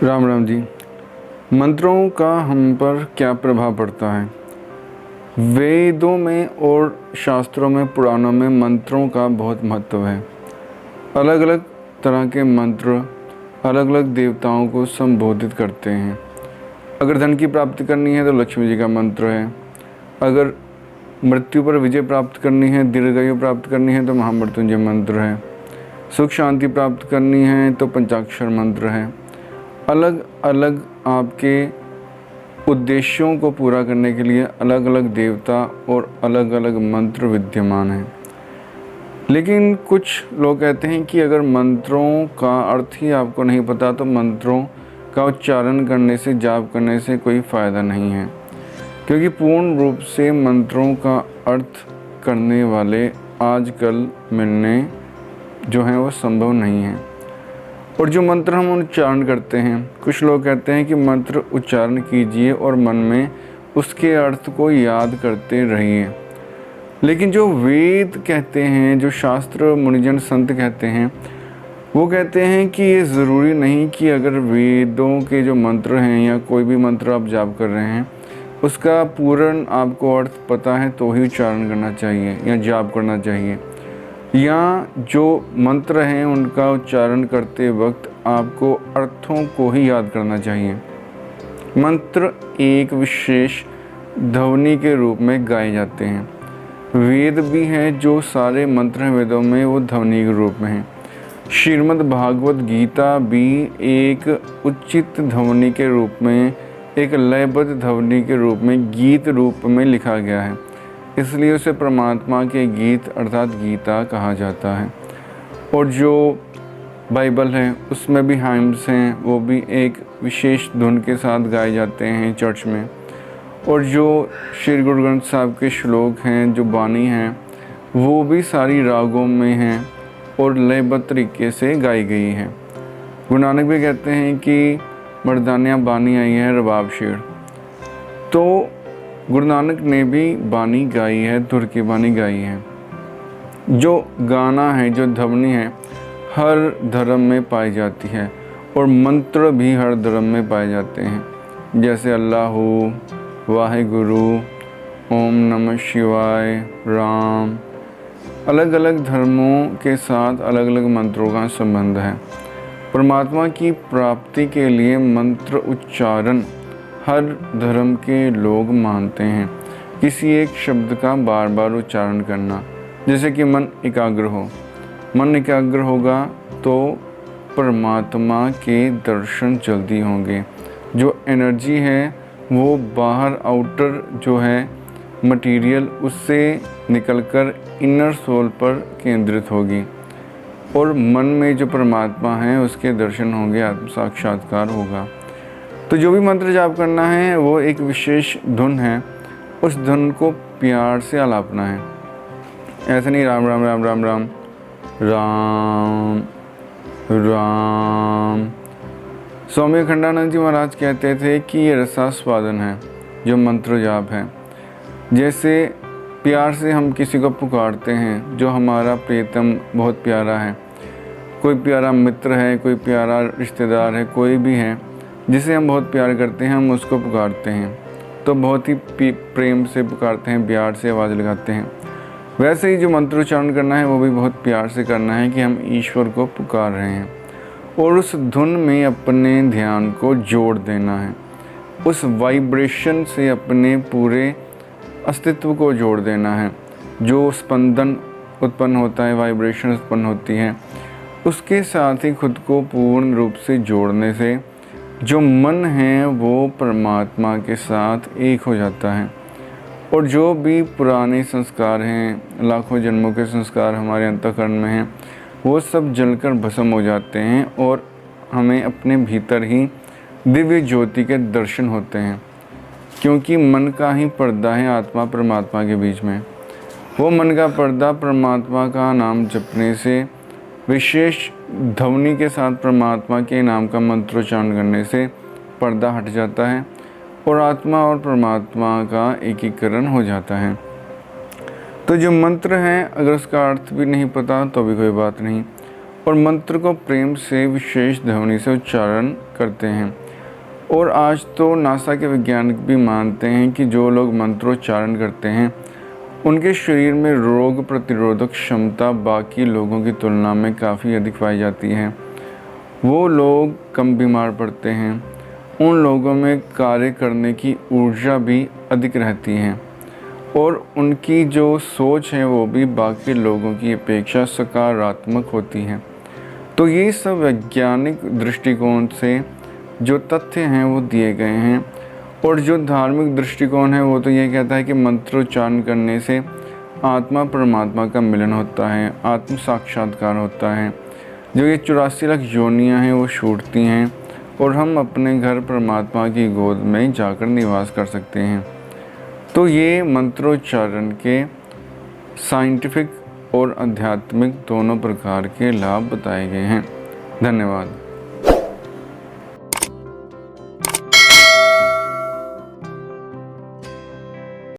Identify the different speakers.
Speaker 1: राम राम जी। मंत्रों का हम पर क्या प्रभाव पड़ता है? वेदों में और शास्त्रों में, पुराणों में मंत्रों का बहुत महत्व है। अलग अलग तरह के मंत्र अलग अलग देवताओं को संबोधित करते हैं। अगर धन की प्राप्ति करनी है तो लक्ष्मी जी का मंत्र है। अगर मृत्यु पर विजय प्राप्त करनी है, दीर्घायु प्राप्त करनी है तो महामृत्युंजय मंत्र है। सुख शांति प्राप्त करनी है तो पंचाक्षर मंत्र है। अलग अलग आपके उद्देश्यों को पूरा करने के लिए अलग अलग देवता और अलग अलग मंत्र विद्यमान हैं। लेकिन कुछ लोग कहते हैं कि अगर मंत्रों का अर्थ ही आपको नहीं पता तो मंत्रों का उच्चारण करने से, जाप करने से कोई फ़ायदा नहीं है, क्योंकि पूर्ण रूप से मंत्रों का अर्थ करने वाले आजकल मिलने जो हैं वो संभव नहीं है। और जो मंत्र हम उच्चारण करते हैं, कुछ लोग कहते हैं कि मंत्र उच्चारण कीजिए और मन में उसके अर्थ को याद करते रहिए। लेकिन जो वेद कहते हैं, जो शास्त्र मुनिजन संत कहते हैं, वो कहते हैं कि ये ज़रूरी नहीं कि अगर वेदों के जो मंत्र हैं या कोई भी मंत्र आप जाप कर रहे हैं उसका पूर्ण आपको अर्थ पता है तो ही उच्चारण करना चाहिए या जाप करना चाहिए, या जो मंत्र हैं उनका उच्चारण करते वक्त आपको अर्थों को ही याद करना चाहिए। मंत्र एक विशेष ध्वनि के रूप में गाए जाते हैं। वेद भी हैं, जो सारे मंत्र हैं वेदों में वो ध्वनि के रूप में हैं। श्रीमद् भागवत गीता भी एक उचित ध्वनि के रूप में, एक लयबद्ध ध्वनि के रूप में, गीत रूप में लिखा गया है, इसलिए उसे परमात्मा के गीत अर्थात गीता कहा जाता है। और जो बाइबल है उसमें भी हाइम्स हैं, वो भी एक विशेष धुन के साथ गाए जाते हैं चर्च में। और जो श्री गुरु ग्रंथ साहब के श्लोक हैं, जो बानी हैं, वो भी सारी रागों में हैं और लयबद्ध तरीके से गाई गई है। गुरु नानक भी कहते हैं कि मर्दानियाँ बानी आई है रबाब शेर। तो गुरु नानक ने भी बानी गाई है, धुर की बानी गाई है। जो गाना है, जो ध्वनि है, हर धर्म में पाई जाती है और मंत्र भी हर धर्म में पाए जाते हैं, जैसे अल्लाहू, वाहेगुरु, ओम नमः शिवाय, राम। अलग अलग धर्मों के साथ अलग अलग मंत्रों का संबंध है। परमात्मा की प्राप्ति के लिए मंत्र उच्चारण हर धर्म के लोग मानते हैं। किसी एक शब्द का बार बार उच्चारण करना, जैसे कि मन एकाग्र हो। मन एकाग्र होगा तो परमात्मा के दर्शन जल्दी होंगे। जो एनर्जी है वो बाहर आउटर जो है मटेरियल, उससे निकलकर इनर सोल पर केंद्रित होगी और मन में जो परमात्मा है उसके दर्शन होंगे, आत्म साक्षात्कार होगा। तो जो भी मंत्र जाप करना है वो एक विशेष धुन है, उस धुन को प्यार से आलापना है। ऐसे नहीं राम राम राम राम राम राम राम। स्वामी अखंडानंद जी महाराज कहते थे कि ये रसास्वादन है जो मंत्र जाप है। जैसे प्यार से हम किसी को पुकारते हैं, जो हमारा प्रियतम बहुत प्यारा है, कोई प्यारा मित्र है, कोई प्यारा रिश्तेदार है, कोई भी है जिसे हम बहुत प्यार करते हैं, हम उसको पुकारते हैं तो बहुत ही प्रेम से पुकारते हैं, प्यार से आवाज़ लगाते हैं। वैसे ही जो मंत्र उच्चारण करना है वो भी बहुत प्यार से करना है कि हम ईश्वर को पुकार रहे हैं और उस धुन में अपने ध्यान को जोड़ देना है। उस वाइब्रेशन से अपने पूरे अस्तित्व को जोड़ देना है। जो स्पंदन उत्पन्न होता है, वाइब्रेशन उत्पन्न होती है, उसके साथ ही खुद को पूर्ण रूप से जोड़ने से जो मन है वो परमात्मा के साथ एक हो जाता है। और जो भी पुराने संस्कार हैं, लाखों जन्मों के संस्कार हमारे अंतःकरण में हैं, वो सब जलकर भस्म हो जाते हैं और हमें अपने भीतर ही दिव्य ज्योति के दर्शन होते हैं। क्योंकि मन का ही पर्दा है आत्मा परमात्मा के बीच में। वो मन का पर्दा परमात्मा का नाम जपने से, विशेष ध्वनि के साथ परमात्मा के नाम का मंत्रोच्चारण करने से पर्दा हट जाता है और आत्मा और परमात्मा का एकीकरण हो जाता है। तो जो मंत्र हैं, अगर उसका अर्थ भी नहीं पता तो भी कोई बात नहीं, और मंत्र को प्रेम से विशेष ध्वनि से उच्चारण करते हैं। और आज तो नासा के वैज्ञानिक भी मानते हैं कि जो लोग मंत्रोच्चारण करते हैं उनके शरीर में रोग प्रतिरोधक क्षमता बाकी लोगों की तुलना में काफ़ी अधिक पाई जाती है। वो लोग कम बीमार पड़ते हैं। उन लोगों में कार्य करने की ऊर्जा भी अधिक रहती है और उनकी जो सोच है वो भी बाकी लोगों की अपेक्षा सकारात्मक होती है। तो ये सब वैज्ञानिक दृष्टिकोण से जो तथ्य हैं वो दिए गए हैं। और जो धार्मिक दृष्टिकोण है वो तो ये कहता है कि मंत्रोच्चारण करने से आत्मा परमात्मा का मिलन होता है, आत्म साक्षात्कार होता है। जो ये 84 लाख योनियाँ हैं वो छूटती हैं और हम अपने घर परमात्मा की गोद में जाकर निवास कर सकते हैं। तो ये मंत्रोच्चारण के साइंटिफिक और आध्यात्मिक दोनों प्रकार के लाभ बताए गए हैं। धन्यवाद।